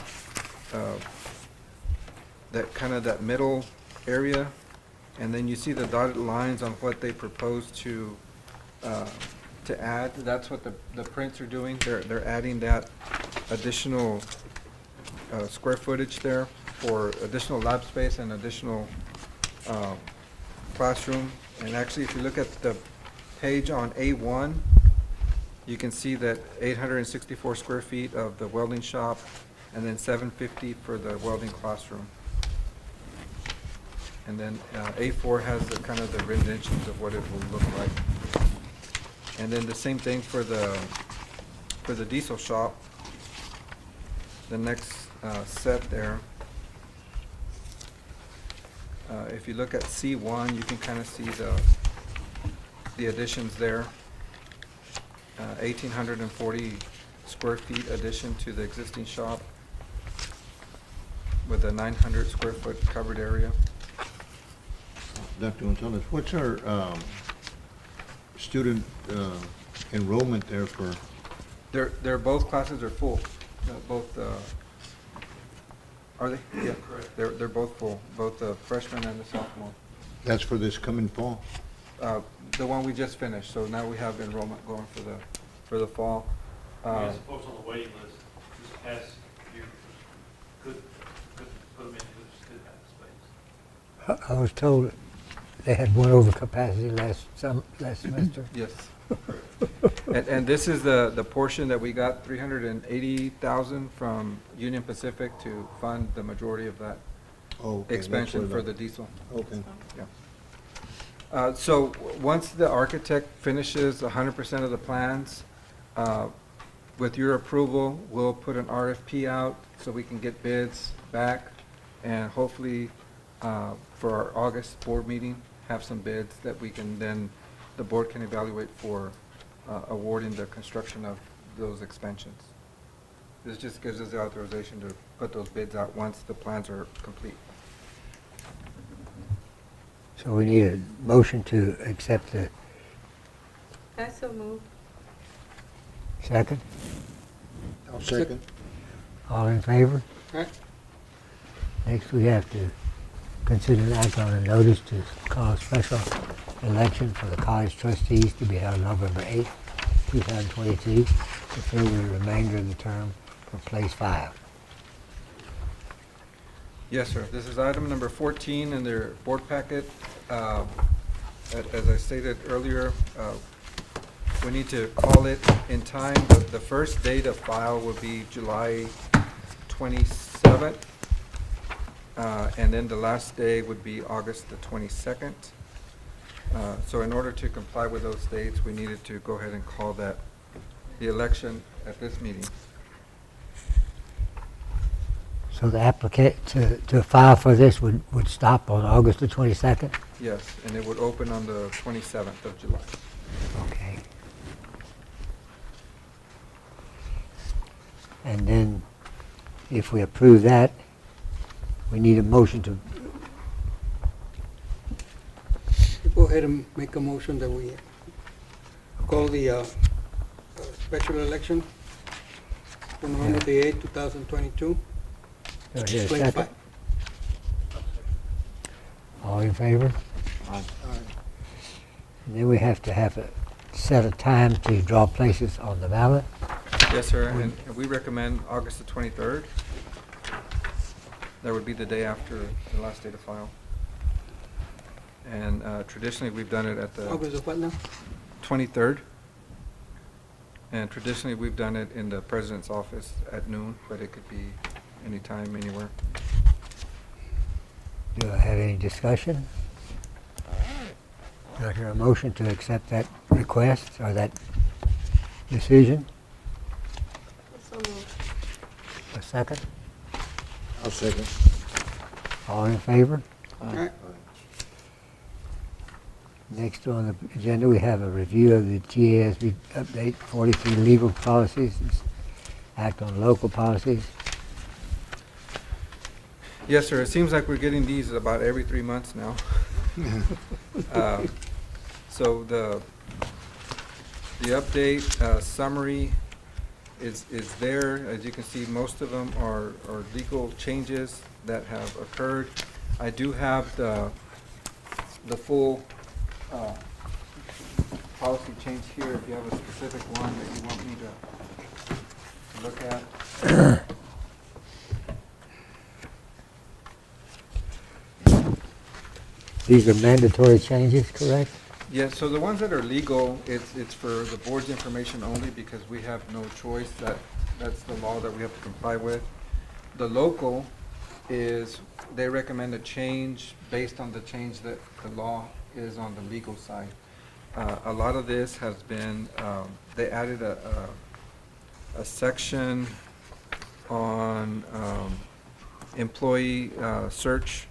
that middle area, and then you see the dotted lines on what they propose to add. That's what the prints are doing. They're adding that additional square footage there for additional lab space and additional classroom. And actually, if you look at the page on A1, you can see that 864 square feet of the welding shop, and then 750 for the welding classroom. And then A4 has the kind of the renditions of what it will look like. And then the same thing for the diesel shop. The next set there. If you look at C1, you can kind of see the additions there. 1,840 square feet addition to the existing shop with a 900 square foot covered area. Dr. Gonzalez, what's our student enrollment there for? They're both classes are full. Both are they? Yeah, correct. They're both full, both the freshman and the sophomore. That's for this coming fall? The one we just finished. So now we have enrollment going for the fall. I suppose on the waiting list, this past year, could put them into the student space. I was told they had one overcapacity last semester. Yes. And this is the portion that we got, 380,000 from Union Pacific to fund the majority of that Okay, that's expansion where for the- the diesel. Okay. So once the architect finishes 100% of the plans, with your approval, we'll put an RFP out so we can get bids back, and hopefully, for our August board meeting, have some bids that we can then, the board can evaluate for awarding the construction of those expansions. This just gives us the authorization to put those bids out once the plans are complete. So we need a motion to accept the I so move. second. I'll second. All in favor? Aye. Next, we have to consider an act on a notice to call a special election for the college trustees to be held November 8th, 2022, to fill the remainder of the term for place 5. Yes, sir. This is item number 14 in their board packet. As I stated earlier, we need to call it in time. The first date of file will be July 27th, and then the last day would be August the 22nd. So in order to comply with those dates, we needed to go ahead and call the election at this meeting. So the applicant to file for this would stop on August the 22nd? Yes, and it would open on the 27th of July. Okay. And then, if we approve that, we need a motion to, Go ahead and make a motion that we call the special election for November the 8th, 2022. do I hear a Place second? 5. All in favor? Aye. And then we have to have set a time to draw places on the ballot. Yes, sir, and we recommend August the 23rd. That would be the day after the last day to file. And traditionally, we've done it at the August of what now? 23rd. And traditionally, we've done it in the president's office at noon, but it could be anytime, anywhere. Do I have any discussion? Do I hear a motion to accept that request or that decision? So move. A second? I'll second. All in favor? Aye. Next on the agenda, we have a review of the GASB update 43 legal policies, act on local policies. Yes, sir, it seems like we're getting these about every 3 months now. So the update summary is there. As you can see, most of them are legal changes that have occurred. I do have the full policy change here, if you have a specific one that you want me to look at. These are mandatory changes, correct? Yeah, so the ones that are legal, it's for the board's information only because we have no choice. That's the law that we have to comply with. The local is, they recommend a change based on the change that the law is on the legal side. A lot of this has been, they added a section on employee search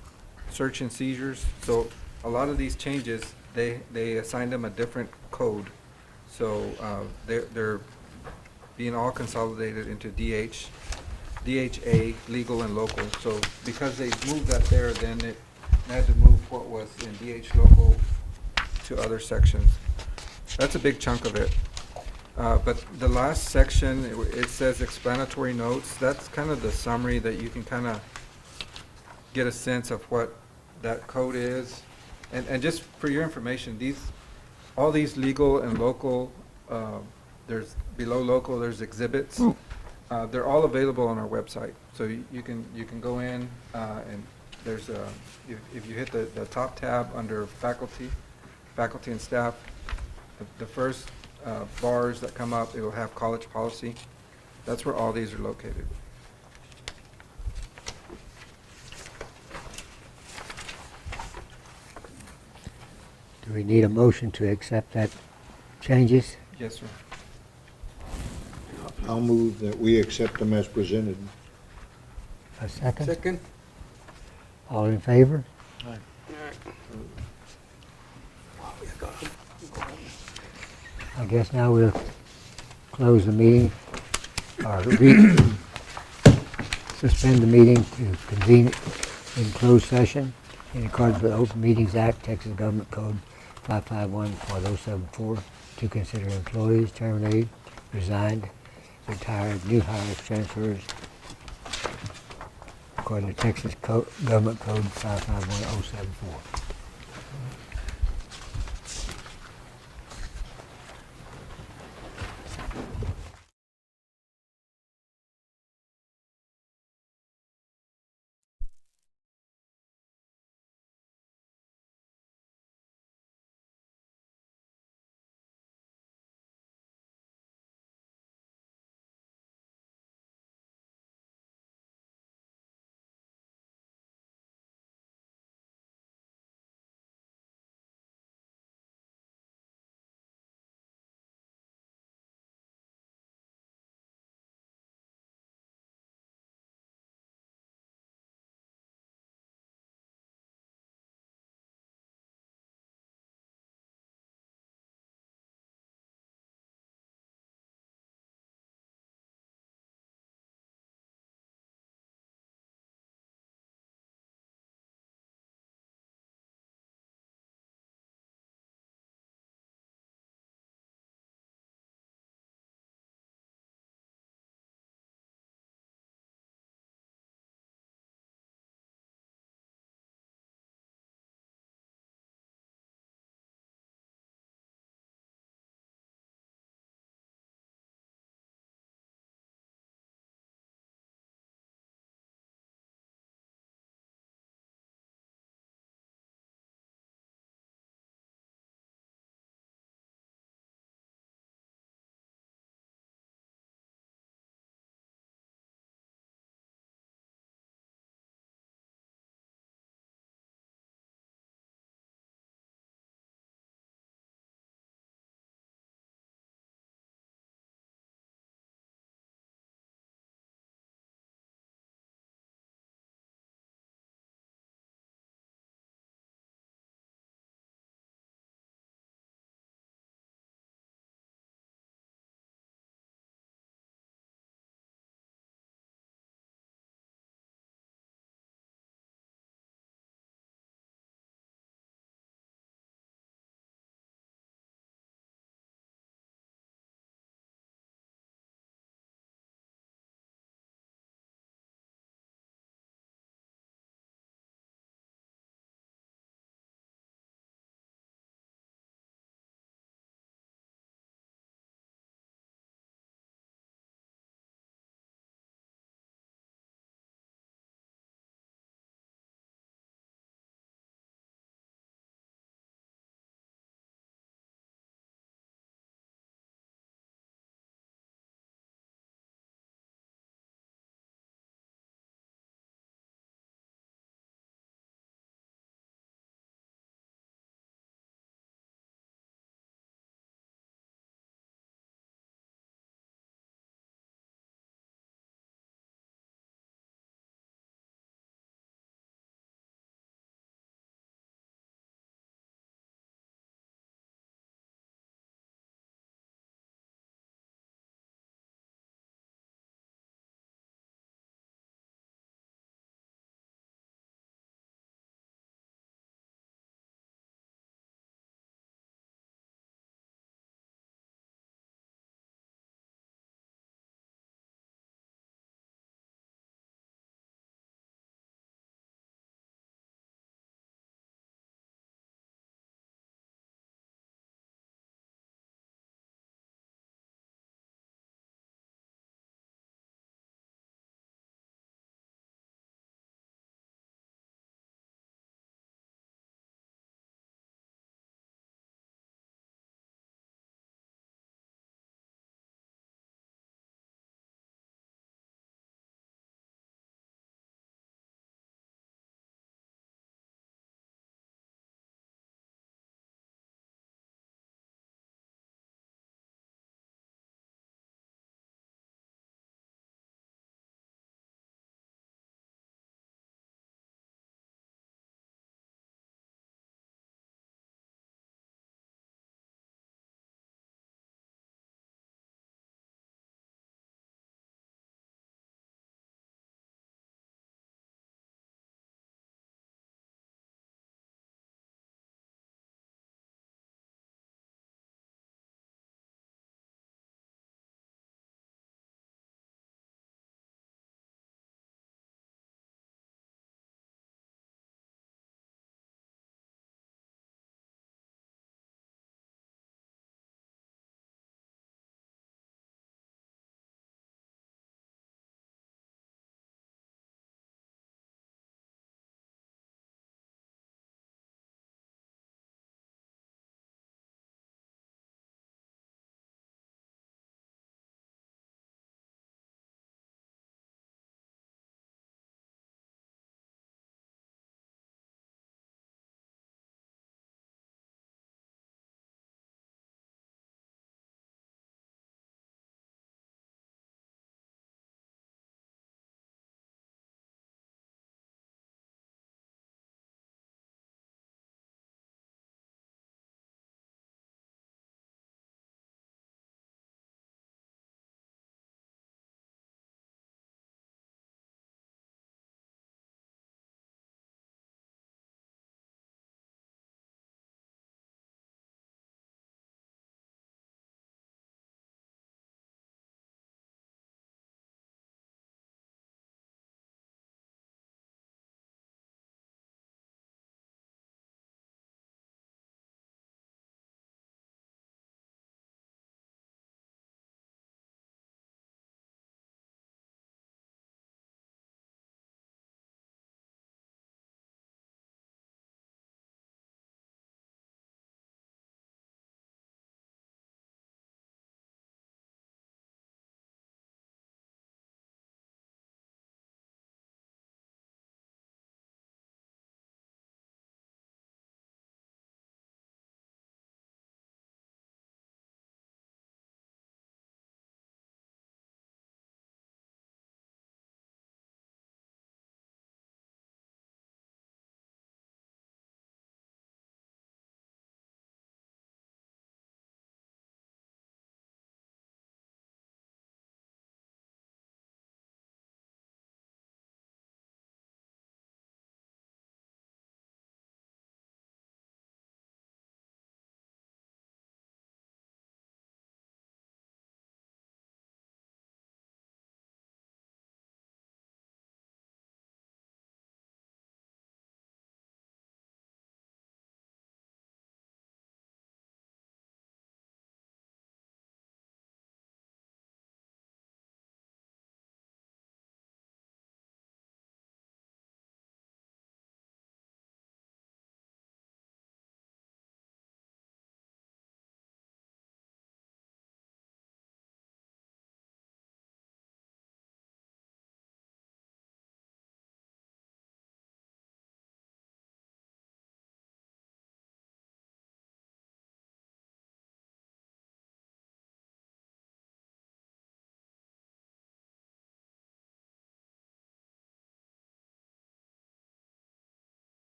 and seizures. So a lot of these changes, they assigned them a different code. So they're being all consolidated into DHA, legal and local. So because they moved that there, then it had to move what was in DH local to other sections. That's a big chunk of it. But the last section, it says explanatory notes. That's kind of the summary that you can kind of get a sense of what that code is. And just for your information, all these legal and local, there's below local, there's exhibits. They're all available on our website. So you can go in and there's a, if you hit the top tab under faculty and staff, the first bars that come up, it'll have college policy. That's where all these are located. Do we need a motion to accept that changes? Yes, sir. I'll move that we accept them as presented. A second? Second? All in favor? I guess now we'll close the meeting, or suspend the meeting to convene in closed session in accordance with Open Meetings Act, Texas Government Code 551.074, to consider employees terminated, resigned, retired, new hires, transfers, according to Texas Government Code 551.074.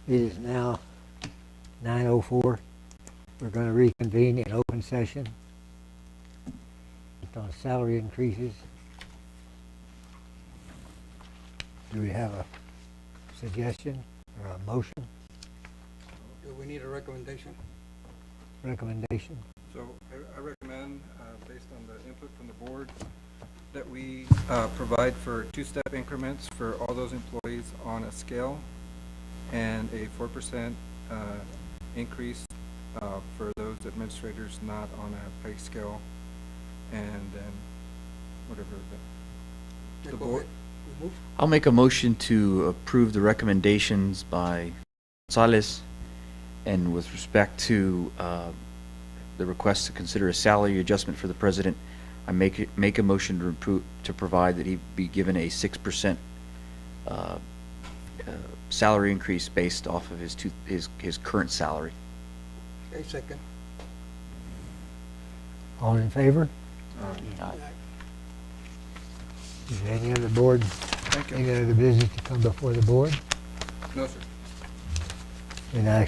It is now 9:04. We're going to reconvene in open session. It's on salary increases. Do we have a suggestion or a motion, Do we need a recommendation? recommendation? So I recommend, based on the input from the board, that we provide for two-step increments for all those employees on a scale and a 4% increase for those administrators not on a pay scale, and then whatever Yeah, the go board. ahead. We move. I'll make a motion to approve the recommendations by Gonzalez, and with respect to the request to consider a salary adjustment for the president, I make a motion to provide that he be given a 6% salary increase based off of his current salary. Okay, second. All in favor? Aye. Is there any other board, Thank you. any other business to come before the board? No, sir. Then I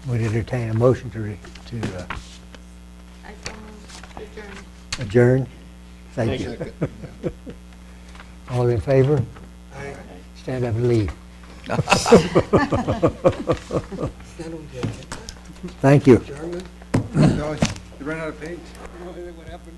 would entertain a motion to I so move. Adjourn. adjourn. Thank you. All in favor? Aye. Stand up and leave. Stand on the agenda. Thank you. German. No, you ran out of page. What happened?